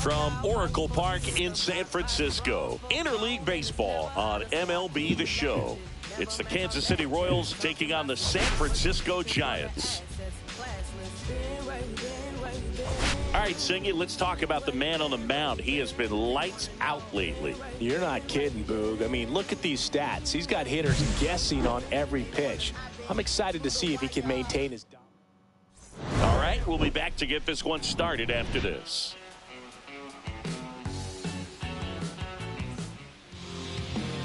from Oracle Park in San Francisco. Interleague Baseball on MLB The Show. It's the Kansas City Royals taking on the San Francisco Giants. All right, Singy, let's talk about the man on the mound. He has been lights out lately. You're not kidding, Boog. I mean, look at these stats. He's got hitters guessing on every pitch. I'm excited to see if he can maintain his... All right, we'll be back to get this one started after this.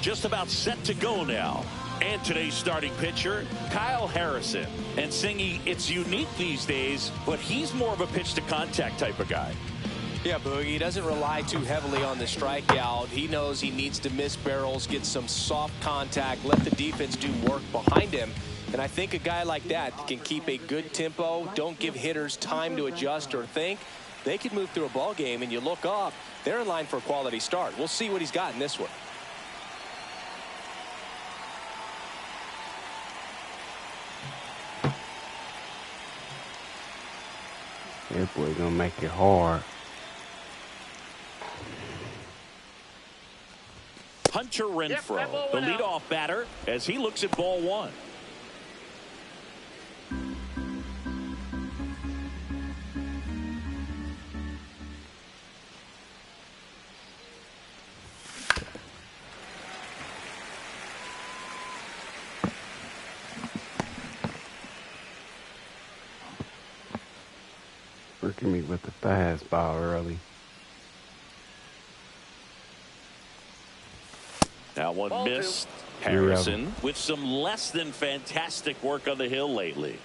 Just about set to go now. And today's starting pitcher, Kyle Harrison. And Singy, it's unique these days, but he's more of a pitch-to-contact type of guy. Yeah, Boogie, he doesn't rely too heavily on the strikeout. He knows he needs to miss barrels, get some soft contact, let the defense do work behind him. And I think a guy like that can keep a good tempo, don't give hitters time to adjust or think. They can move through a ball game, and you look up, they're in line for a quality start. We'll see what he's got in this one. That boy gonna make it hard. Hunter Renfroe, the leadoff batter, as he looks at ball one. Working me with the fastball early. That one missed. Harrison with some less than fantastic work on the hill lately.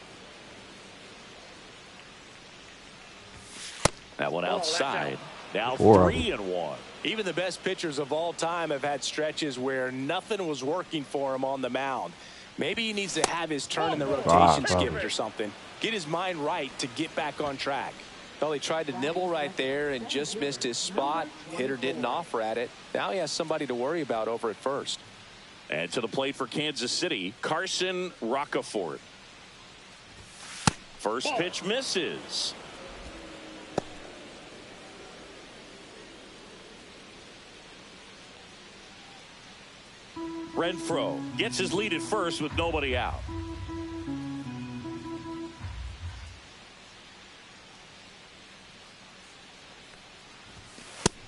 That one outside. Now 3-1. Even the best pitchers of all time have had stretches where nothing was working for him on the mound. Maybe he needs to have his turn in the rotation skipped or something. Get his mind right to get back on track. Well, he tried to nibble right there and just missed his spot. Hitter didn't offer at it. Now he has somebody to worry about over at first. And to the plate for Kansas City, Carson Rocafort. First pitch misses. Renfroe gets his lead at first with nobody out.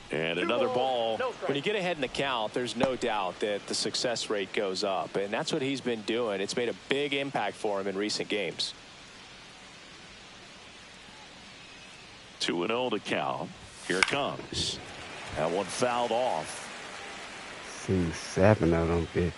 And another ball. When you get ahead in the count, there's no doubt that the success rate goes up, and that's what he's been doing. It's made a big impact for him in recent games. 2-0 to count. Here it comes. That one fouled off. See 7 of them bitches.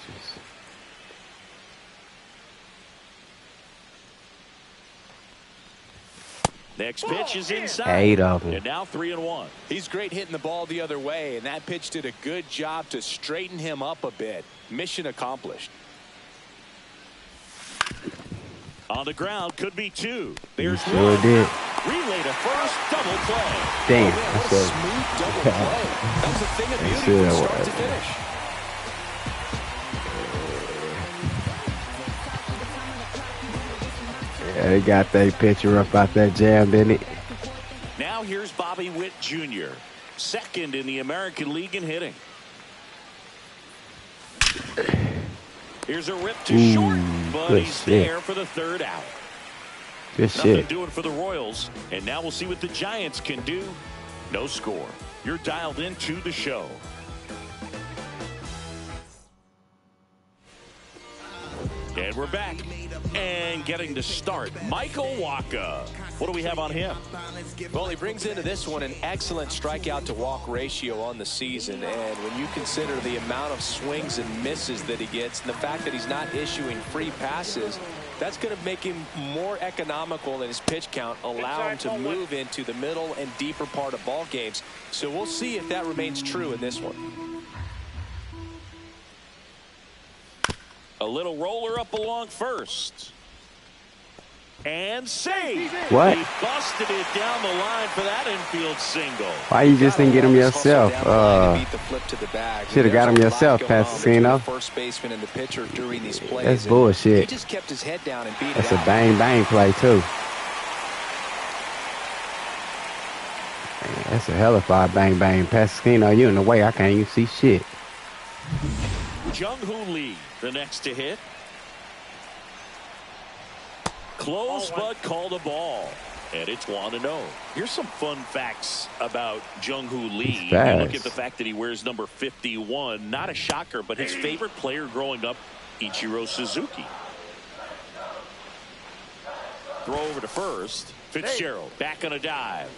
Next pitch is inside. 8 of them. And now 3-1. He's great hitting the ball the other way, and that pitch did a good job to straighten him up a bit. Mission accomplished. On the ground, could be 2. There's sure one. Did. Relay to first, double play. Damn. What a smooth double play. That was a thing of beauty from start to finish. Yeah, they got that pitcher up out that jam, didn't it? Now here's Bobby Witt Jr., second in the American League in hitting. Here's a rip to short, but he's there for the third out. Good Nothing shit. doing for the Royals, and now we'll see what the Giants can do. No score. You're dialed into the show. And we're back. And getting to start, Michael Wacha. What do we have on him? Well, he brings into this one an excellent strikeout to walk ratio on the season. And when you consider the amount of swings and misses that he gets and the fact that he's not issuing free passes, that's going to make him more economical in his pitch count, allow him to move into the middle and deeper part of ball games. So we'll see if that remains true in this one. A little roller up along first. And save. What? He busted it down the line for that infield single. Why you just didn't get him yourself? Should have got him yourself, Pascino. First baseman and the pitcher during these plays. That's bullshit. He just kept his head down and beat That's it a out. bang bang play too. That's a hell of a bang bang. Pasquino, you in the way. I can't even see shit. Jung-Hoo Lee, the next to hit. Close, but called a ball. And it's 1-0. Here's some fun facts about Jung-Hoo Lee. You look at the fact that he wears number 51. Not a shocker, but his favorite player growing up, Ichiro Suzuki. Throw over to first. Fitzgerald back on a dive.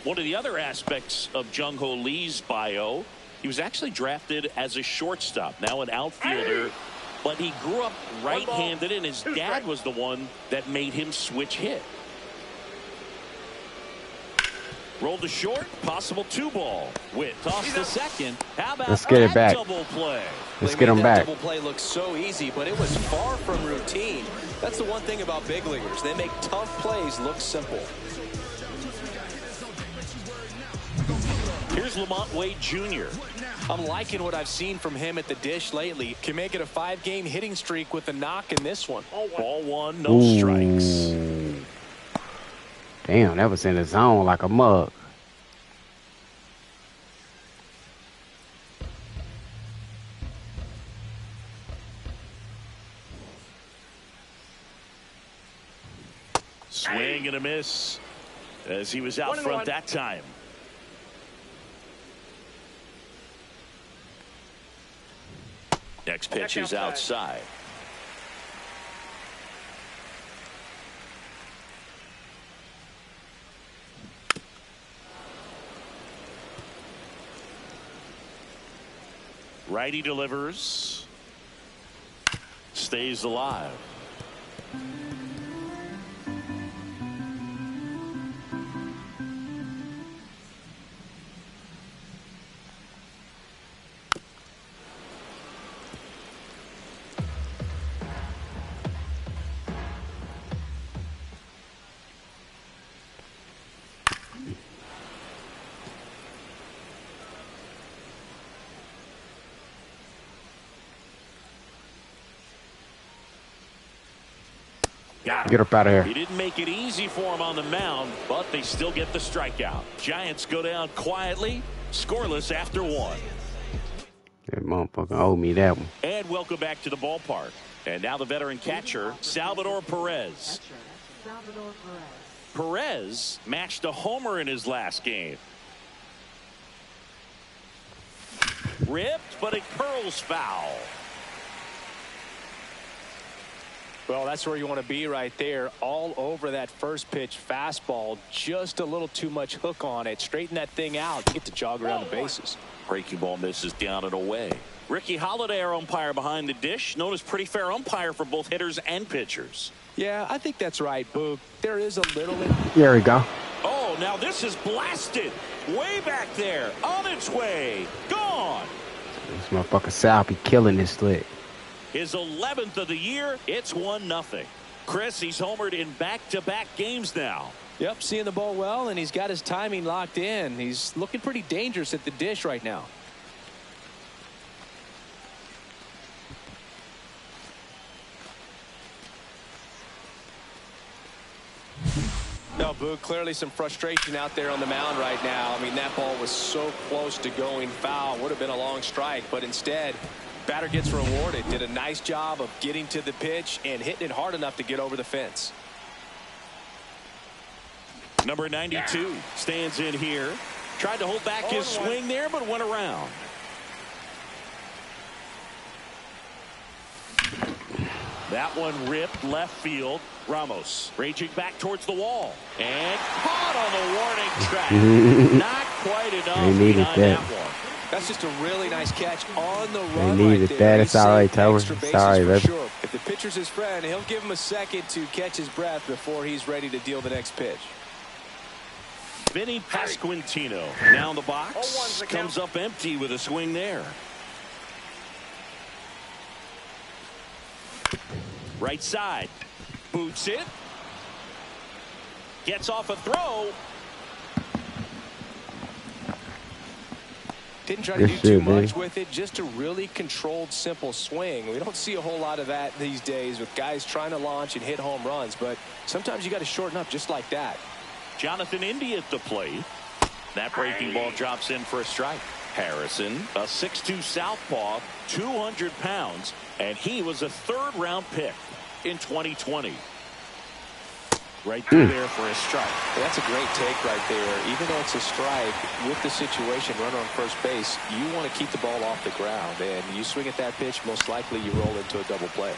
One of the other aspects of Jung-Hoo Lee's bio, he was actually drafted as a shortstop, now an outfielder, but he grew up right-handed, and his dad was the one that made him switch hit. Rolled to short, possible 2-ball. Witt toss to second. How about Let's get it back. Double play? Let's get him back. Double play looks so easy, but it was far from routine. That's the one thing about big leaguers. They make tough plays look simple. Here's Lamont Wade Jr. I'm liking what I've seen from him at the dish lately. Can make it a 5-game hitting streak with a knock in this one. Ball one, no strikes. Damn, that was in the zone like a mug. Swing and a miss as he was out front that time. Next pitch is outside. Righty delivers. Stays alive. Get up out of here. He didn't make it easy for him on the mound, but they still get the strikeout. Giants go down quietly, scoreless after one. That motherfucker owed me that one. And welcome back to the ballpark. And now the veteran catcher, Salvador Perez. Perez matched a homer in his last game. Ripped, but it curls foul. Well, that's where you want to be right there. All over that first pitch fastball. Just a little too much hook on it. Straighten that thing out. Get the jog around the bases. Breaking ball misses down and away. Ricky Holiday, our umpire behind the dish. Known as pretty fair umpire for both hitters and pitchers. Yeah, I think that's right, Boog. There is a little... There we go. Oh, now this is blasted. Way back there. On its way. Gone. This motherfucker Sal be killing this slick. His 11th of the year. It's 1-0. Chris, he's homered in back-to-back games now. Yep, seeing the ball well, and he's got his timing locked in. He's looking pretty dangerous at the dish right now. No, Boog, clearly some frustration out there on the mound right now. I mean, that ball was so close to going foul. Would have been a long strike, but instead, batter gets rewarded. Did a nice job of getting to the pitch and hitting it hard enough to get over the fence. Number 92 stands in here. Tried to hold back his swing there, but went around. That one ripped left field. Ramos raging back towards the wall. And caught on the warning track. Not quite enough behind that one. That's just a really nice catch on the run. They needed that. It's all right, Tower. Sorry, baby. Sure. If the pitcher's his friend, he'll give him a second to catch his breath before he's ready to deal the next pitch. Vinny Pasquantino now in the box. Comes up empty with a swing there. Right side. Boots it. Gets off a throw. Didn't try to do too much with it, just a really controlled, simple swing. We don't see a whole lot of that these days with guys trying to launch and hit home runs, but sometimes you got to shorten up just like that. Jonathan India at the plate. That breaking ball drops in for a strike. Harrison, a 6'2 southpaw, 200 pounds, and he was a third-round pick in 2020. Right through there for a strike. That's a great take right there. Even though it's a strike, with the situation, runner on first base, you want to keep the ball off the ground. And you swing at that pitch, most likely you roll into a double play.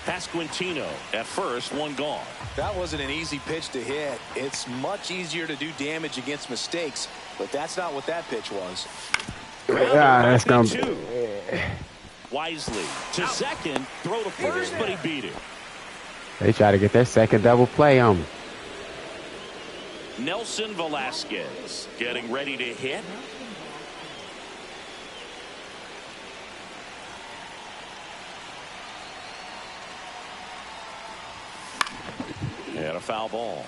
Pasquantino at first, one gone. That wasn't an easy pitch to hit. It's much easier to do damage against mistakes, but that's not what that pitch was. Yeah, that's going to be. Wisely to second, throw to first, but he beat it. They try to get their second double play on me. Nelson Velasquez getting ready to hit. And a foul ball.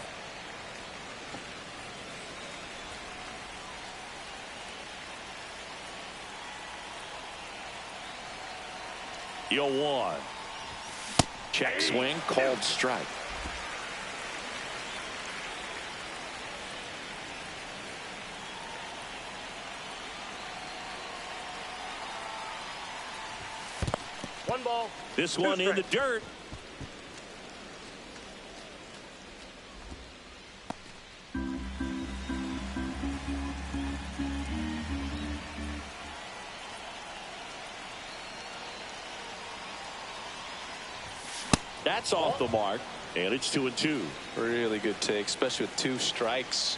Yo, one. Check swing, called strike. One ball. This one in the dirt. That's off the mark, and it's 2-2. Really good take, especially with 2 strikes.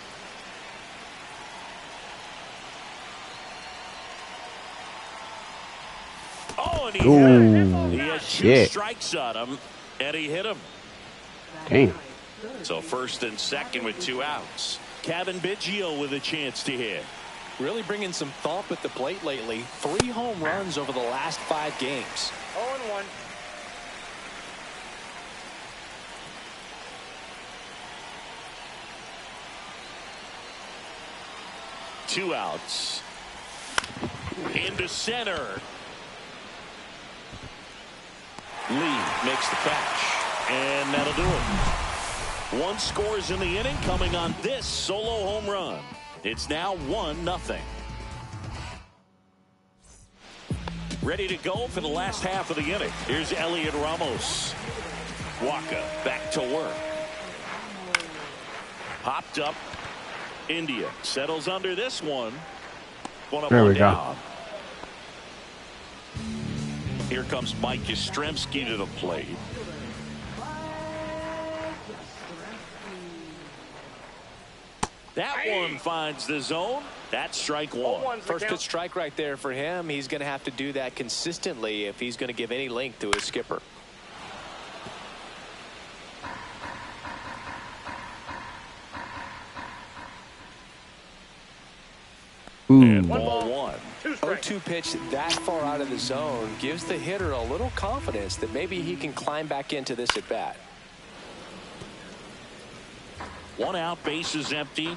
Oh, and he had 2 strikes on him, and he hit him. Damn. So first and second with 2 outs. Kevin Biggio with a chance to hit. Really bringing some thump at the plate lately. 3 home runs over the last 5 games. 0-1. Two outs. Into center. Lee makes the catch, and that'll do it. 1 scores in the inning, coming on this solo home run. It's now 1-0. Ready to go for the last half of the inning. Here's Elliot Ramos. Waka back to work. Popped up. India settles under this one. There we go. Here comes Mike Yastrzemski to the plate. That one finds the zone. That's strike 1. First pitch strike right there for him. He's going to have to do that consistently if he's going to give any length to his skipper. And ball 1. 0-2 pitch that far out of the zone gives the hitter a little confidence that maybe he can climb back into this at bat. 1 out, bases empty.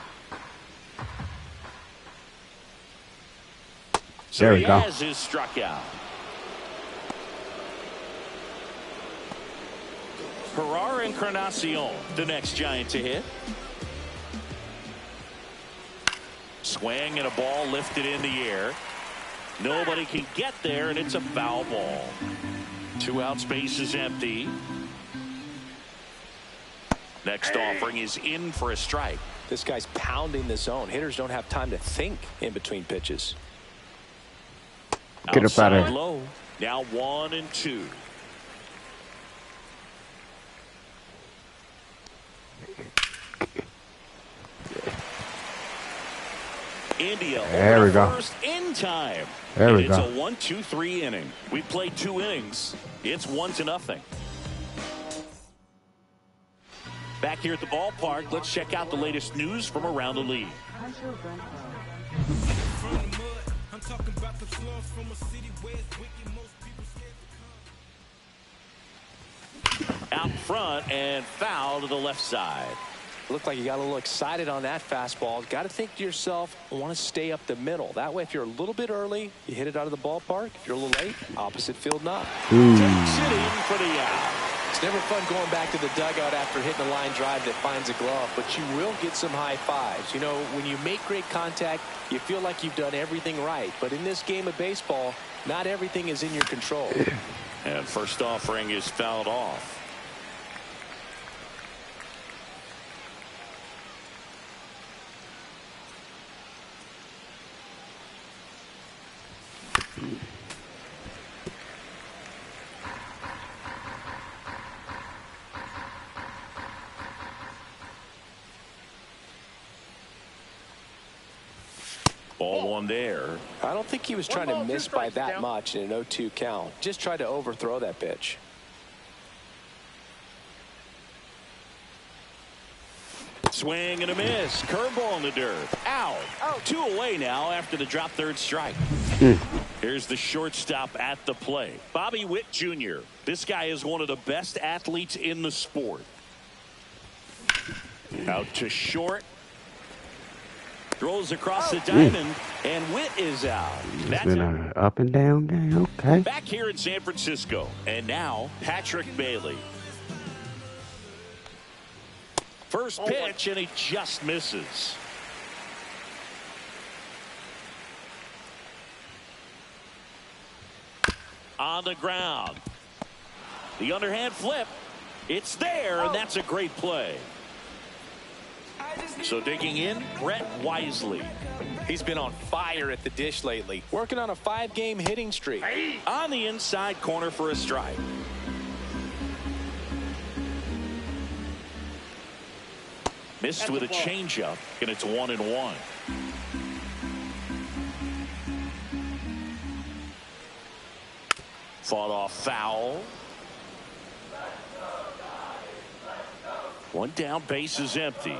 So there we go. He has his struck out. Herrera Encarnacion, the next Giant to hit. Swing and a ball lifted in the air. Nobody can get there, and it's a foul ball. 2 outs, base is empty. Next offering is in for a strike. This guy's pounding the zone. Hitters don't have time to think in between pitches. Get up out of here. Low. Now 1-2. India there we go. First in time. There we it's go. A 1-2-3 inning. We played 2 innings. It's 1-0. Back here at the ballpark, let's check out the latest news from around the league. Out front and foul to the left side. Looked like you got a little excited on that fastball. Got to think to yourself, I want to stay up the middle. That way, if you're a little bit early, you hit it out of the ballpark. If you're a little late, opposite field knock. Takes it in for the out. It's never fun going back to the dugout after hitting a line drive that finds a glove, but you will get some high fives. You know, when you make great contact, you feel like you've done everything right. But in this game of baseball, not everything is in your control. And first offering is fouled off. Ball one there. I don't think he was trying to miss by that much in an 0-2 count. Just tried to overthrow that pitch. Swing and a miss. Curveball in the dirt. Out. 2 away now after the drop third strike. Here's the shortstop at the plate. Bobby Witt Jr. This guy is one of the best athletes in the sport. Out to short. Throws across the diamond, and Witt is out. It's been an up and down game. Okay. Back here in San Francisco, and now Patrick Bailey. First pitch, and he just misses. On the ground. The underhand flip. It's there, and that's a great play. So digging in, Brett Wisely. He's been on fire at the dish lately. Working on a 5-game hitting streak. On the inside corner for a strike. Missed with a changeup, and it's 1-1. Fought off foul. One down, base is empty.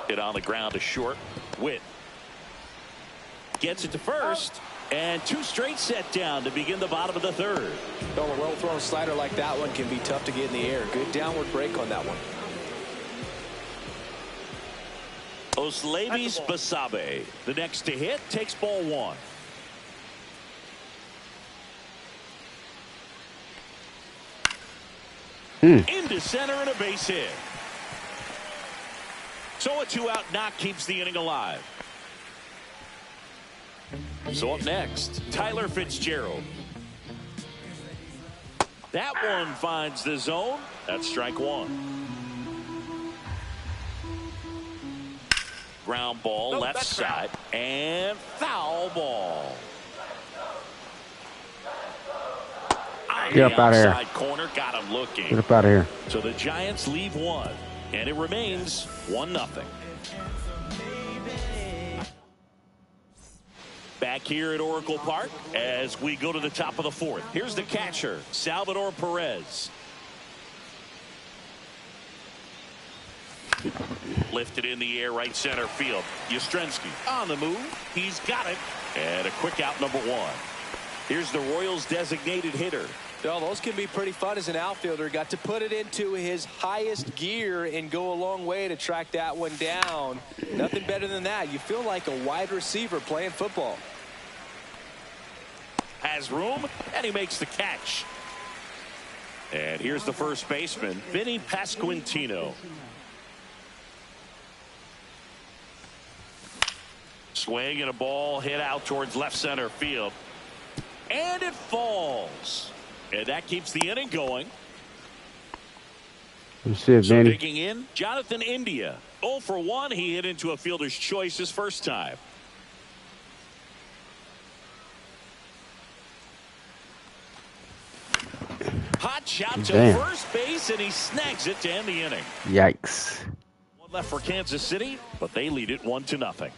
Hit on the ground to short. Witt gets it to first, and 2 straight set down to begin the bottom of the third. Well, a well-thrown slider like that one can be tough to get in the air. Good downward break on that one. Oslevis Basabe, the next to hit, takes ball 1. Into center and a base hit. So a 2-out knock keeps the inning alive. So up next, Tyler Fitzgerald. That one finds the zone. That's strike 1. Ground ball left side and foul ball. Get up out of here. Corner got him looking. Get up out of here. So the Giants leave 1, and it remains 1-0. Back here at Oracle Park as we go to the top of the 4th. Here's the catcher, Salvador Perez. Lifted in the air, right center field. Yastrzemski on the move. He's got it. And a quick out, number 1. Here's the Royals' designated hitter. Well, those can be pretty fun as an outfielder. Got to put it into his highest gear and go a long way to track that one down. Nothing better than that. You feel like a wide receiver playing football. Has room, and he makes the catch. And here's the first baseman, Vinny Pasquantino. Swing and a ball hit out towards left center field. And it falls. And that keeps the inning going. So digging in, Jonathan India. 0 for 1. He hit into a fielder's choice his first time. Hot shot to first base, and he snags it to end the inning. Yikes. 1 left for Kansas City, but they lead it 1-0.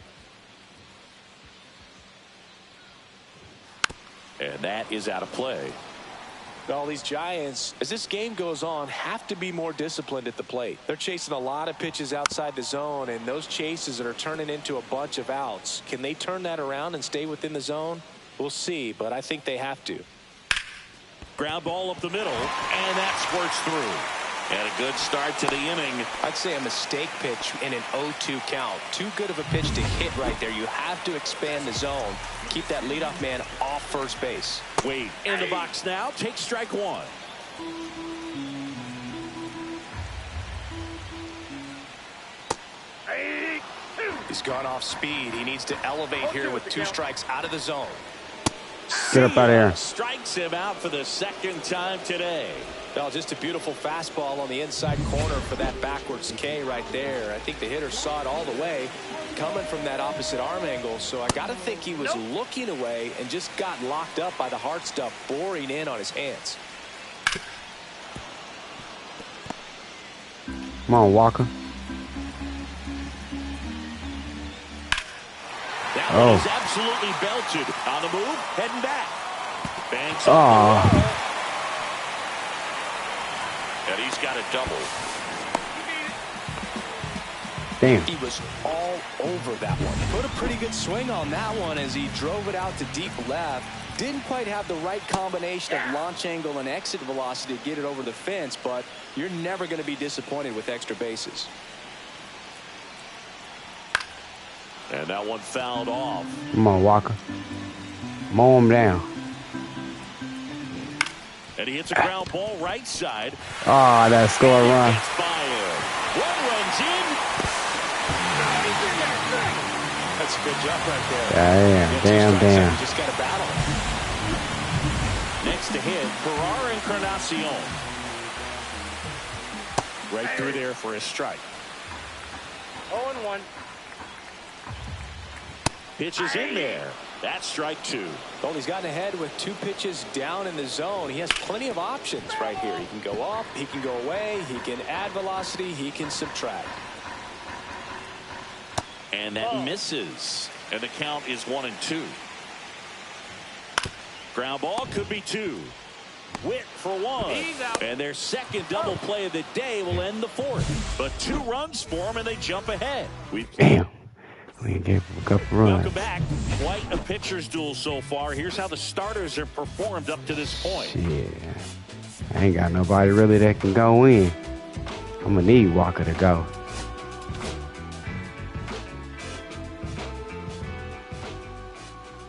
And that is out of play. All these Giants, as this game goes on, have to be more disciplined at the plate. They're chasing a lot of pitches outside the zone, and those chases are turning into a bunch of outs. Can they turn that around and stay within the zone? We'll see, but I think they have to. Ground ball up the middle, and that squirts through. And a good start to the inning. I'd say a mistake pitch in an 0-2 count. Too good of a pitch to hit right there. You have to expand the zone. Keep that leadoff man off first base. Wade in the box now. Takes strike 1. He's gone off speed. He needs to elevate here with 2 strikes out of the zone. Get up out of here. Strikes him out for the second time today. Well, just a beautiful fastball on the inside corner for that backwards K right there. I think the hitter saw it all the way coming from that opposite arm angle. So I got to think he was looking away and just got locked up by the hard stuff boring in on his hands. Come on, Walker. That one is absolutely belted. On the move, heading back. Banks and he's got a double. Damn. He was all over that one. Put a pretty good swing on that one as he drove it out to deep left. Didn't quite have the right combination of launch angle and exit velocity to get it over the fence, but you're never going to be disappointed with extra bases. And that one fouled off. Come on, Walker. Mow him down. And he hits a ground ball right side. Oh, that score run. One runs in. That's a good job right there. Damn. Just got to battle. Next to hit, Ferrar Encarnacion. Right through there for a strike. 0-1. Pitches in there. That's strike 2. Well, he's gotten ahead with 2 pitches down in the zone. He has plenty of options right here. He can go up, he can go away, he can add velocity, he can subtract. And that misses. And the count is 1-2. Ground ball could be 2. Witt for 1. And their second double play of the day will end the 4th. But 2 runs for them, and they jump ahead. Damn. We gave him a couple runs. Welcome back. Quite a pitcher's duel so far. Here's how the starters have performed up to this point. Shit. I ain't got nobody really that can go in. I'm going to need Walker to go.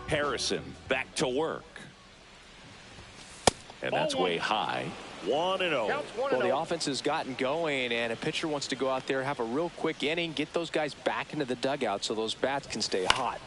Harrison back to work. And that's way high. 1-0. Well, the offense has gotten going, and a pitcher wants to go out there, have a real quick inning, get those guys back into the dugout so those bats can stay hot.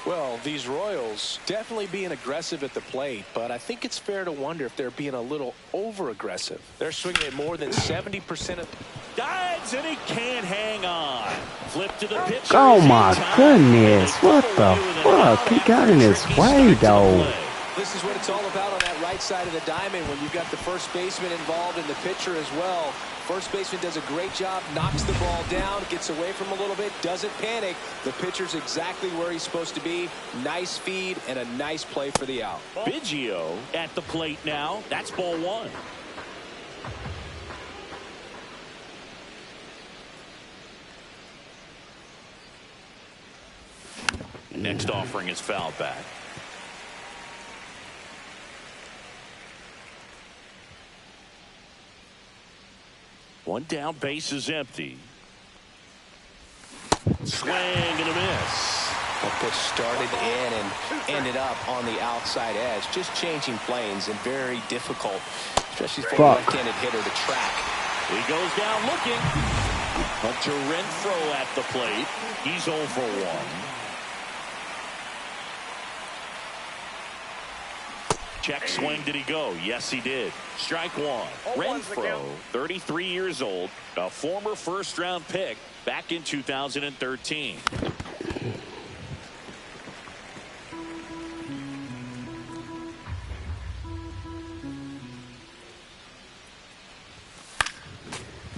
Well, these Royals definitely being aggressive at the plate, but I think it's fair to wonder if they're being a little over-aggressive. They're swinging at more than 70% of... Dives, and he can't hang on. Flip to the pitcher. Oh, my goodness. What the fuck? He got in his way, though. This is what it's all about on that right side of the diamond when you've got the first baseman involved and the pitcher as well. First baseman does a great job, knocks the ball down, gets away from him a little bit, doesn't panic. The pitcher's exactly where he's supposed to be. Nice feed and a nice play for the out. Biggio at the plate now. That's ball 1. Next offering is fouled back. One down, base is empty. Swing and a miss. That pitch started in and ended up on the outside edge. Just changing planes and very difficult, especially for a left-handed hitter to track. He goes down looking. Hunter Renfroe at the plate. He's 0 for 1. Check swing. Did he go? Yes, he did. Strike 1. Renfroe, 33 years old, a former first-round pick back in 2013.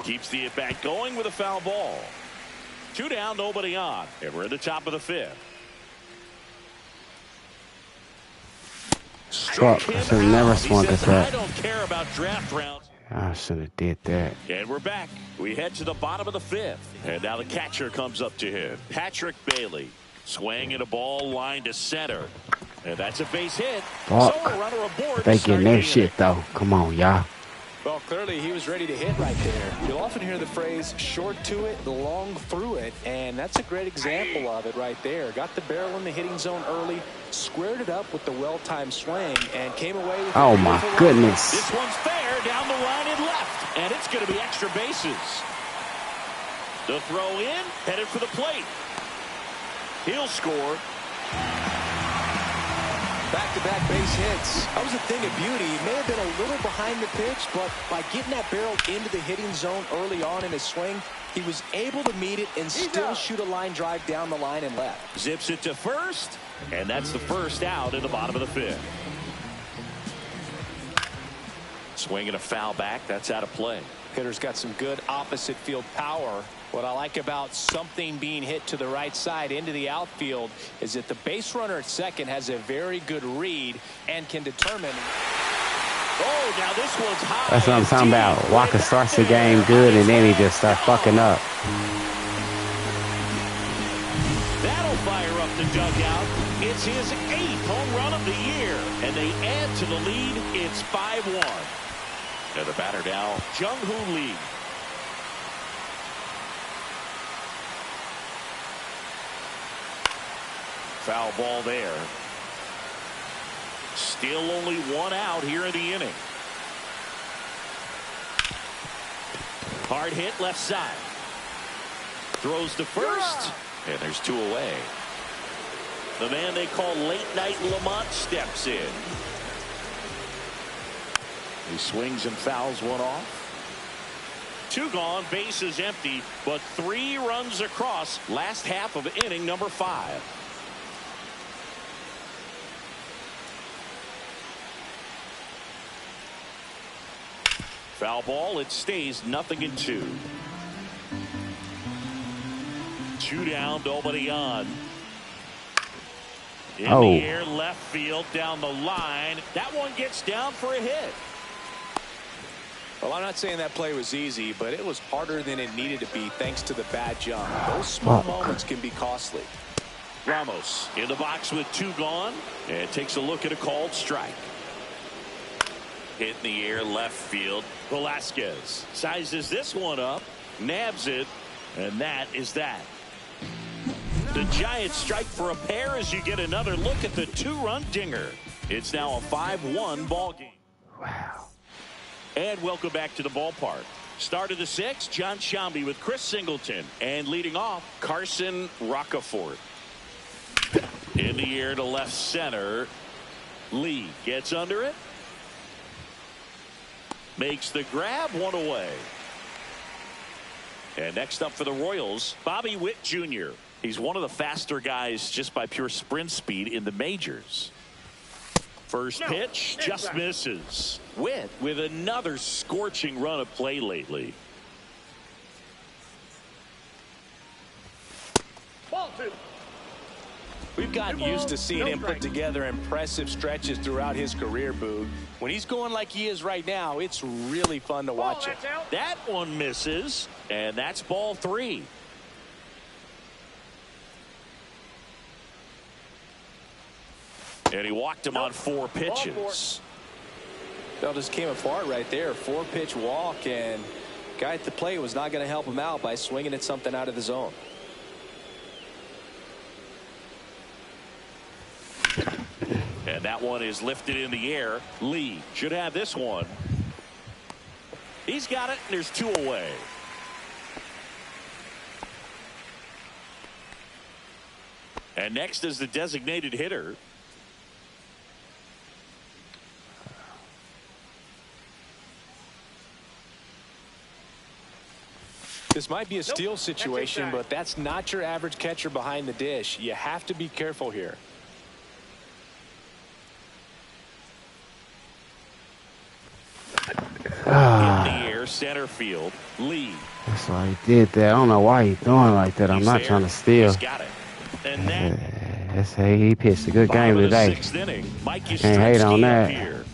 Keeps the at-bat going with a foul ball. 2 down, nobody on. And we're at the top of the 5th. Fuck, I should have never swung at that. I don't care about draft rounds. I should have did that. And we're back. We head to the bottom of the 5th. And now the catcher comes up to him. Patrick Bailey. Swinging a ball line to center. And that's a base hit. Fuck. So a runner aboard. They getting their shit, though. Come on, y'all. Well, clearly he was ready to hit right there. You'll often hear the phrase short to it, long through it, and that's a great example of it right there. Got the barrel in the hitting zone early, squared it up with the well-timed swing, and came away with oh my goodness. This one's fair down the line and left, and it's going to be extra bases. The throw in, headed for the plate. He'll score. Back-to-back base hits. That was a thing of beauty. He may have been a little behind the pitch, but by getting that barrel into the hitting zone early on in his swing, he was able to meet it and still shoot a line drive down the line and left. Zips it to first, and that's the first out in the bottom of the fifth. Swinging a foul back. That's out of play. Hitter's got some good opposite field power. What I like about something being hit to the right side into the outfield is that the base runner at second has a very good read and can determine. Oh, now this one's high. That's what I'm talking about. Walker starts the game good, and then he just starts fucking up. That'll fire up the dugout. It's his 8th home run of the year, and they add to the lead. It's 5-1. And the batter now, Jung-Hoo Lee. Foul ball there. Still only one out here in the inning. Hard hit left side. Throws to first, and there's 2 away. The man they call Late Night Lamont steps in. He swings and fouls one off. 2 gone, bases empty, but 3 runs across last half of inning number 5. Foul ball, it stays 0-2. 2 down, nobody on. In the air, left field, down the line. That one gets down for a hit. Well, I'm not saying that play was easy, but it was harder than it needed to be thanks to the bad jump. Those small moments can be costly. Ramos in the box with 2 gone, and takes a look at a called strike. Hit in the air, left field. Velasquez sizes this one up, nabs it, and that is that. The Giants strike for a pair as you get another look at the 2-run dinger. It's now a 5-1 ball game. Wow. And welcome back to the ballpark. Start of the 6th, John Shambi with Chris Singleton. And leading off, Carson Rocafort. In the air to left center. Lee gets under it. Makes the grab, 1 away. And next up for the Royals, Bobby Witt Jr. He's one of the faster guys just by pure sprint speed in the majors. First pitch just misses. Witt with another scorching run of play lately. Ball 2. We've gotten used to seeing him put together impressive stretches throughout his career, Boog. When he's going like he is right now, it's really fun to watch it. That one misses, and that's ball 3. And he walked him on 4 pitches. That just came apart right there. 4-pitch walk, and guy at the plate was not going to help him out by swinging at something out of the zone. And that one is lifted in the air. Lee should have this one. He's got it, and there's 2 away. And next is the designated hitter. This might be a steal situation, but that's not your average catcher behind the dish. You have to be careful here. In the air, center field. Lee. That's why he did that. I don't know why he's doing like that. I'm not trying to steal. He's got it. And that, he pitched a good game today. Can't hate on that.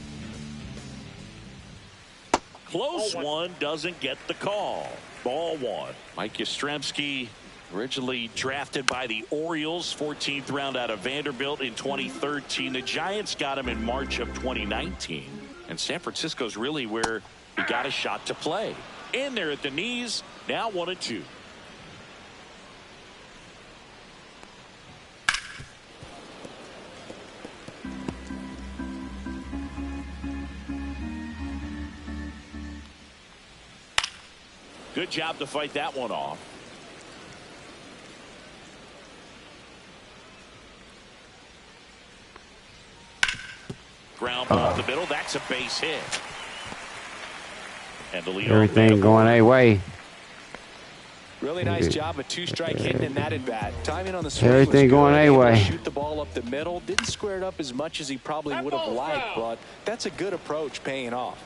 Close one, doesn't get the call. Ball 1. Mike Yastrzemski, originally drafted by the Orioles, 14th round out of Vanderbilt in 2013. The Giants got him in March of 2019. And San Francisco's really where He got a shot to play. In there at the knees. Now 1-2. Good job to fight that one off. Ground ball up the middle. That's a base hit. And the lead Everything going A way. Really nice job of two-strike hitting in that at bat. Timing on the swing Everything going A way. Shoot the ball up the middle. Didn't square it up as much as he probably would have liked, but that's a good approach paying off.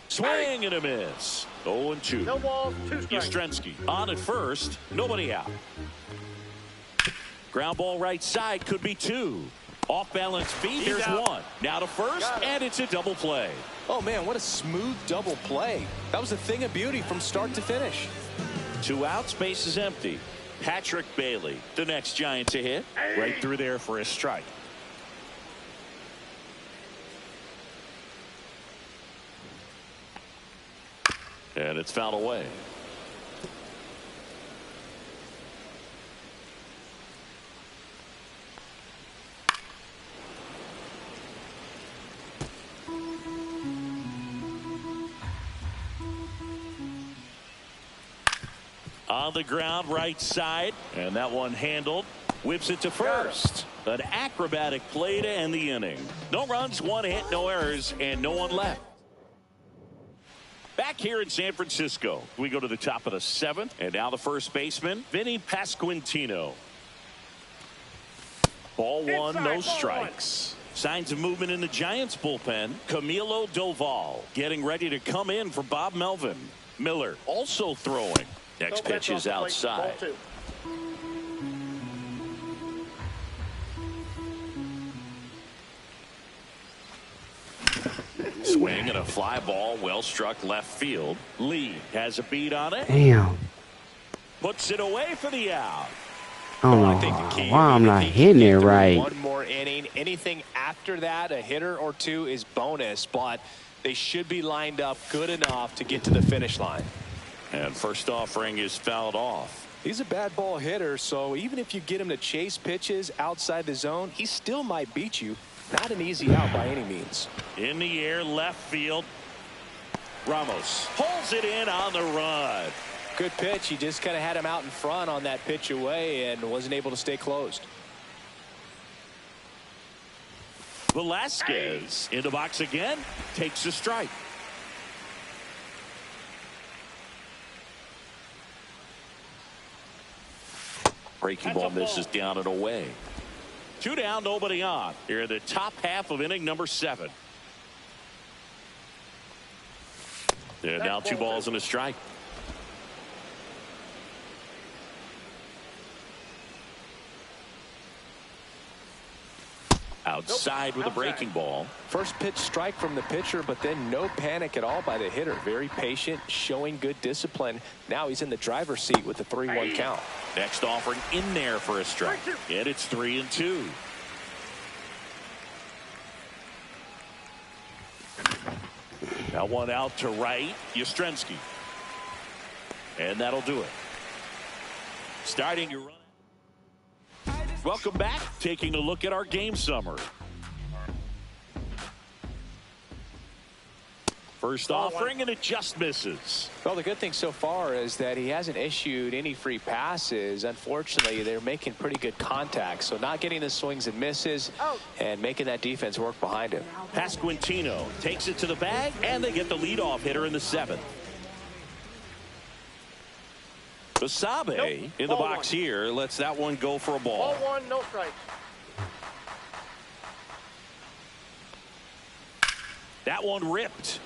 Swing and a miss. 0-2. No balls, 2 strikes. Yastrzemski on at first. Nobody out. Ground ball right side could be 2. Off balance feet. Here's 1. Now to first, and it's a double play. Oh, man, what a smooth double play. That was a thing of beauty from start to finish. 2 outs, base is empty. Patrick Bailey, the next Giant to hit. Right through there for a strike. And it's fouled away. On the ground right side, and that one handled. Whips it to first. An acrobatic play to end the inning. No runs, 1 hit, no errors, and no one left. Back here in San Francisco, we go to the top of the 7th, and now the first baseman, Vinny Pasquantino. Ball 1, no strikes. Signs of movement in the Giants bullpen. Camilo Doval getting ready to come in for Bob Melvin. Miller also throwing. Next pitch is outside. Swing and a fly ball, well struck left field. Lee has a beat on it. Damn. Puts it away for the out. I don't know why I'm not hitting it right. One more inning. Anything after that, a hitter or 2 is bonus, but they should be lined up good enough to get to the finish line. And first offering is fouled off. He's a bad ball hitter, so even if you get him to chase pitches outside the zone, he still might beat you. Not an easy out by any means. In the air, left field. Ramos pulls it in on the run. Good pitch. He just kind of had him out in front on that pitch away and wasn't able to stay closed. Velasquez in the box again. Takes a strike. Breaking ball misses down and away. 2 down, nobody on. Here in the top half of inning number 7. And now 2 balls and a strike. Outside with a breaking ball. First pitch strike from the pitcher, but then no panic at all by the hitter. Very patient, showing good discipline. Now he's in the driver's seat with the 3-1 count. Next offering in there for a strike. And it's 3-2. Now one out to right. Yastrzemski. And that'll do it. Starting your run. Welcome back. Taking a look at our game summary. First offering, and it just misses. Well, the good thing so far is that he hasn't issued any free passes. Unfortunately, they're making pretty good contact, so not getting the swings and misses and making that defense work behind him. Pasquantino takes it to the bag, and they get the leadoff hitter in the 7th. Basabe in the box here lets that one go for a ball. Ball 1, no strikes. That one ripped.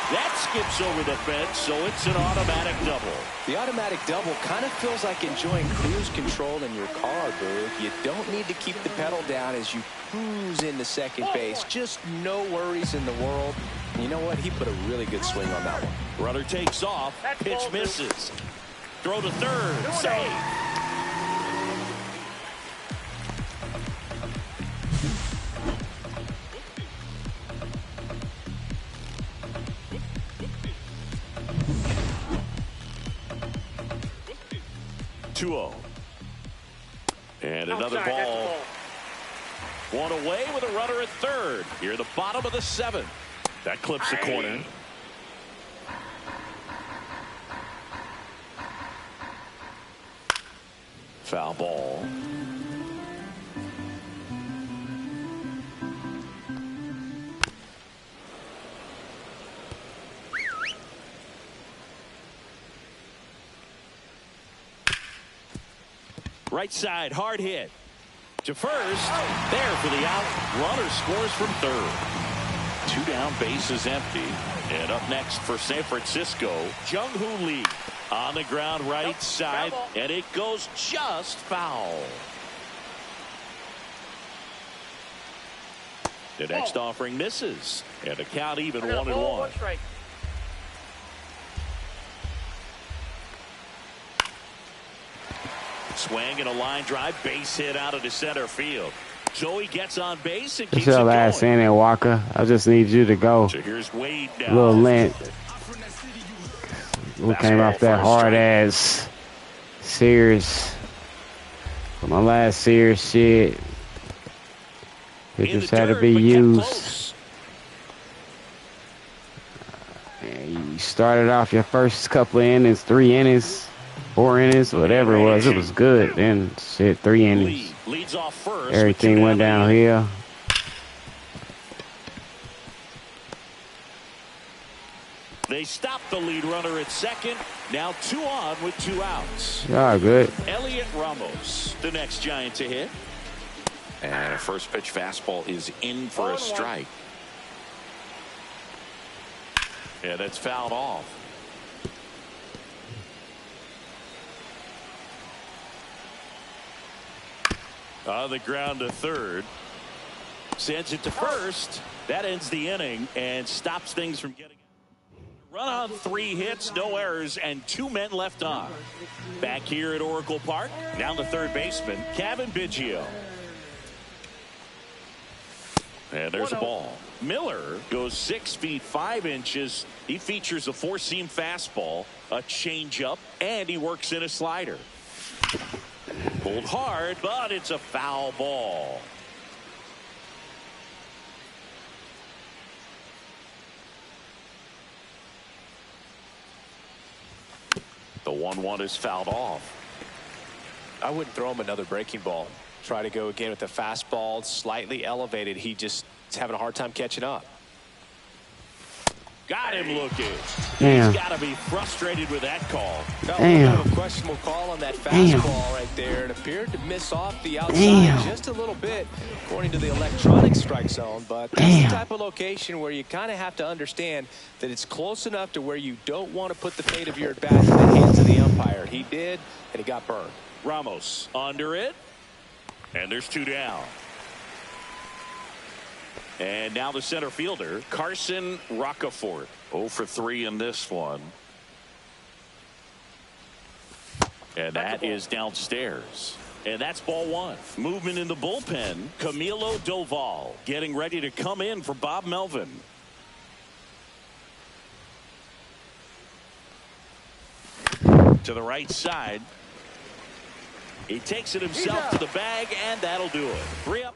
That skips over the fence, so it's an automatic double. The automatic double kind of feels like enjoying cruise control in your car, Berg. You don't need to keep the pedal down as you cruise into second base. Just no worries in the world. You know what? He put a really good swing on that one. Runner takes off. Pitch misses. Throw to third. Save. 2-0. And another ball. One away with a runner at third. Here, the bottom of the 7th. That clips the corner. Foul ball. Right side, hard hit. To first. There for the out. Runner scores from third. 2 down, bases empty. And up next for San Francisco, Jung-Hoo Lee. On the ground, right side. And it goes just foul. The next offering misses. And the count even 1-1. Swing and a line drive, base hit out of the center field. Joey gets on base and keeps it going. Last inning, Walker. I just need you to go. So here's Wade now. A little length. Who came off that hard ass Sears? For my last Sears shit. It just had to be used. You started off your first couple of innings, 3 innings. 4 innings, whatever it was good. Then shit, 3 innings. Leads off first. Everything went downhill. They stopped the lead runner at second. Now 2 on with 2 outs. Yeah, good. Elliot Ramos, the next Giant to hit. And a first pitch fastball is in for a strike. Yeah, that's fouled off. On the ground to third. Sends it to first. That ends the inning and stops things from getting. Run on 3 hits, no errors, and 2 men left on. Back here at Oracle Park, down to third baseman, Kevin Biggio. And there's a ball. Miller goes 6 feet 5 inches. He features a 4-seam fastball, a changeup, and he works in a slider. Pulled hard, but it's a foul ball. The 1-1 is fouled off. I wouldn't throw him another breaking ball. Try to go again with the fastball, slightly elevated. He just is having a hard time catching up. Got him looking. Damn. He's got to be frustrated with that call. Damn. A questionable call on that fastball right there. It appeared to miss off the outside just a little bit, according to the electronic strike zone. But that's the type of location where you kind of have to understand that it's close enough to where you don't want to put the fate of your at-bat in the hands of the umpire. He did, and he got burned. Ramos under it. And there's 2 down. And now the center fielder, Carson Rocafort. 0 for 3 in this one. And that is downstairs. And that's ball 1. Movement in the bullpen. Camilo Doval getting ready to come in for Bob Melvin. To the right side. He takes it himself to the bag, and that'll do it. 3 up.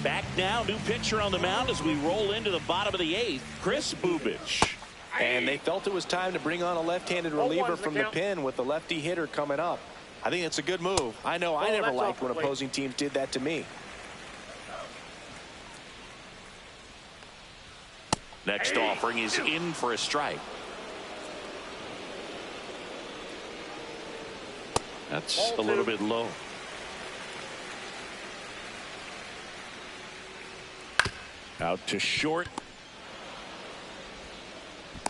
Back now, new pitcher on the mound as we roll into the bottom of the 8th, Chris Bubich. And they felt it was time to bring on a left-handed reliever from the pen with the lefty hitter coming up. I think it's a good move. I know I never liked when opposing teams did that to me. Next offering is in for a strike. That's a little bit low. Out to short.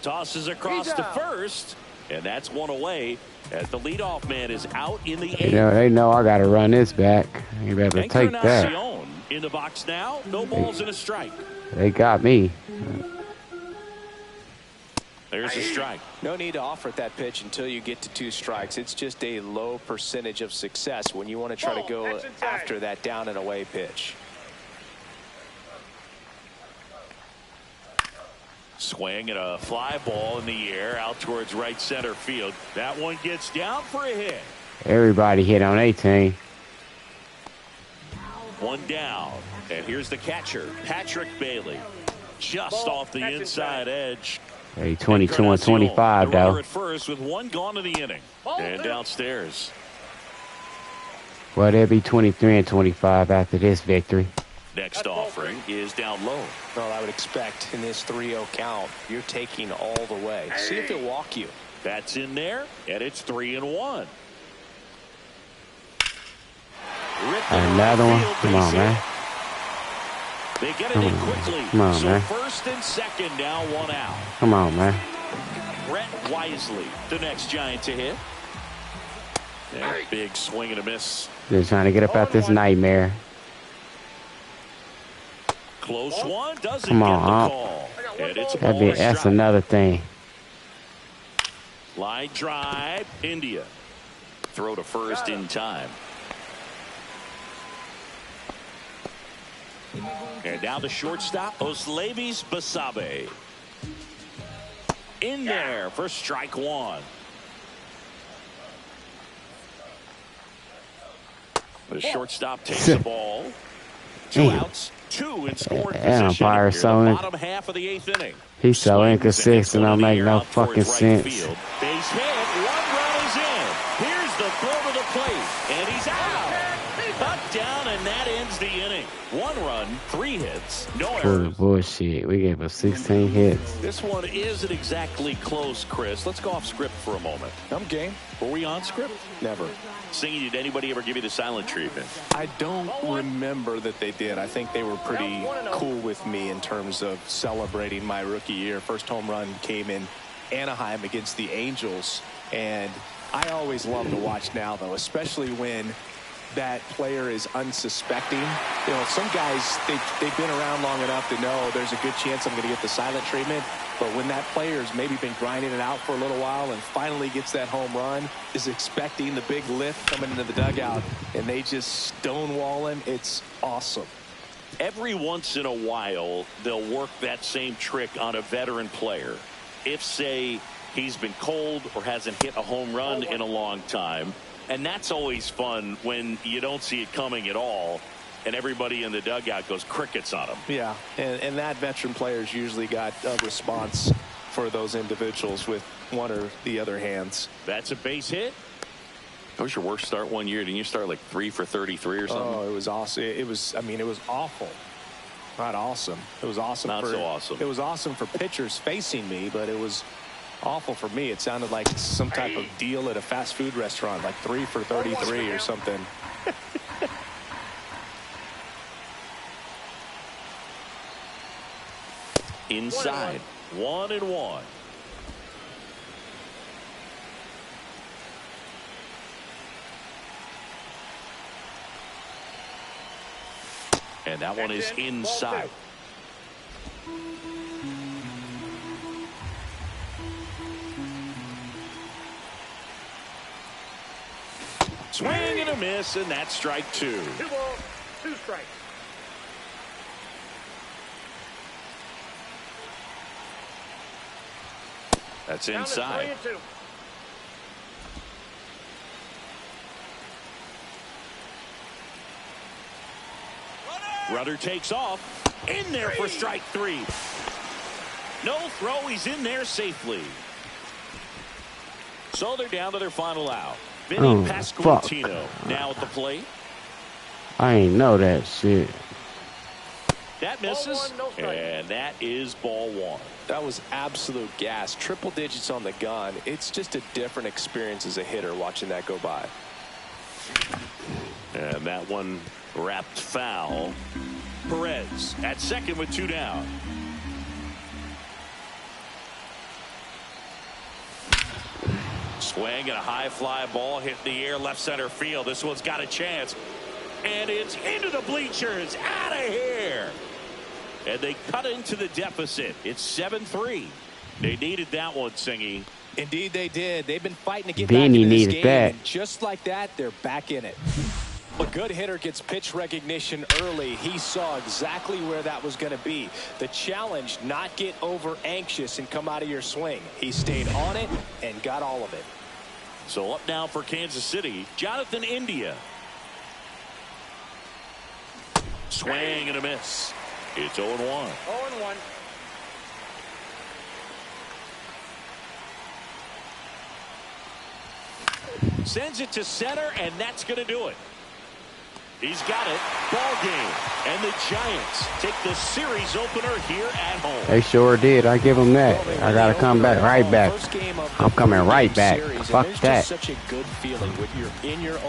Tosses across to first. And that's 1 away as the leadoff man is out in the 8th. You know, they know I got to run this back. You better take that. In the box now. No balls and a strike. They got me. There's a strike. No need to offer at that pitch until you get to 2 strikes. It's just a low percentage of success when you want to try to go after that down and away pitch. Swing and a fly ball in the air out towards right center field. That one gets down for a hit. Everybody hit on 18. One down. And here's the catcher, Patrick Bailey. Just off the inside edge. Hey, 22 and 25, the runner though. at first with one gone in the inning. And downstairs. Well, they'll be 23 and 25 after this victory. Next offering is down low. Well, I would expect in this 3-0 count, you're taking all the way. See if he'll walk you. That's in there, and it's 3-1. Another one. Come on, man. They get it in quickly. Come on, so man. first and second, now one out. Come on, man. Brett Wisely, the next Giant to hit. And big swing and a miss. Just trying to get up out this nightmare. Close one, doesn't Come on, get the call. And it's a ball and a That's strike. another thing. Line drive, India. Throw to first in time. And now the shortstop, Oslevis Basabe. In there for strike one. The shortstop takes the ball. Two outs, two in scoring position. Umpire Here, so the bottom half of the 8th inning. He's so Swings inconsistent. Don't make no fucking sense. Base hit, one run is in. Here's the throw to the plate, and he's out. Cut down, and that ends the inning. One run, 3 hits, no Full errors. of bullshit. We gave up 16 hits. This one isn't exactly close, Chris. Let's go off script for a moment. I'm game. Were we on script? Never. Singing, did anybody ever give you the silent treatment? I don't remember that they did. I think they were pretty cool with me in terms of celebrating my rookie year. First home run came in Anaheim against the Angels, and I always love to watch now, though, especially when that player is unsuspecting. You know, some guys, they've been around long enough to know there's a good chance I'm going to get the silent treatment. But when that player's maybe been grinding it out for a little while and finally gets that home run, is expecting the big lift coming into the dugout, and they just stonewall him, it's awesome. Every once in a while, they'll work that same trick on a veteran player. If, say, he's been cold or hasn't hit a home run in a long time. And that's always fun when you don't see it coming at all, and everybody in the dugout goes crickets on him. Yeah, and that veteran player's usually got a response for those individuals with one or the other hands. That's a base hit. That was your worst start one year. Didn't you start like 3 for 33 or something? Oh, it was awesome. It was, I mean, it was awful. Not awesome. It was awesome. Not so awesome. It was awesome for pitchers facing me, but it was awful for me. It sounded like some type of deal at a fast food restaurant, like 3 for 33 or something. Inside, 1-1. And that one is inside. Swing and a miss, and that's strike 2. 2 balls, 2 strikes. That's Down to inside. 3-2. Rudder takes off. In there for strike 3. No throw. He's in there safely. So they're down to their final out. Vinny Pasquantino now at the plate. I ain't know that shit. That misses. Ball 1, no strike. And that is ball 1. That was absolute gas. Triple digits on the gun. It's just a different experience as a hitter watching that go by. And that one wrapped foul. Perez at second with 2 down. Swing and a high fly ball hit in the air left center field. This one's got a chance. And it's into the bleachers. Out of here. And they cut into the deficit. It's 7-3. They needed that one, Singy. Indeed they did. They've been fighting to get Vinny back into this needed game. that. And just like that, they're back in it. A good hitter gets pitch recognition early. He saw exactly where that was going to be. The challenge, not get over anxious and come out of your swing. He stayed on it and got all of it. So up now for Kansas City, Jonathan India. Swing and a miss. It's 0-1. 0-1. Sends it to center, and that's going to do it. He's got it. Ball game. And the Giants take the series opener here at home. They sure did. I give them that. I got to come back right back. I'm coming right back. Fuck that. Such a good feeling when you're in your own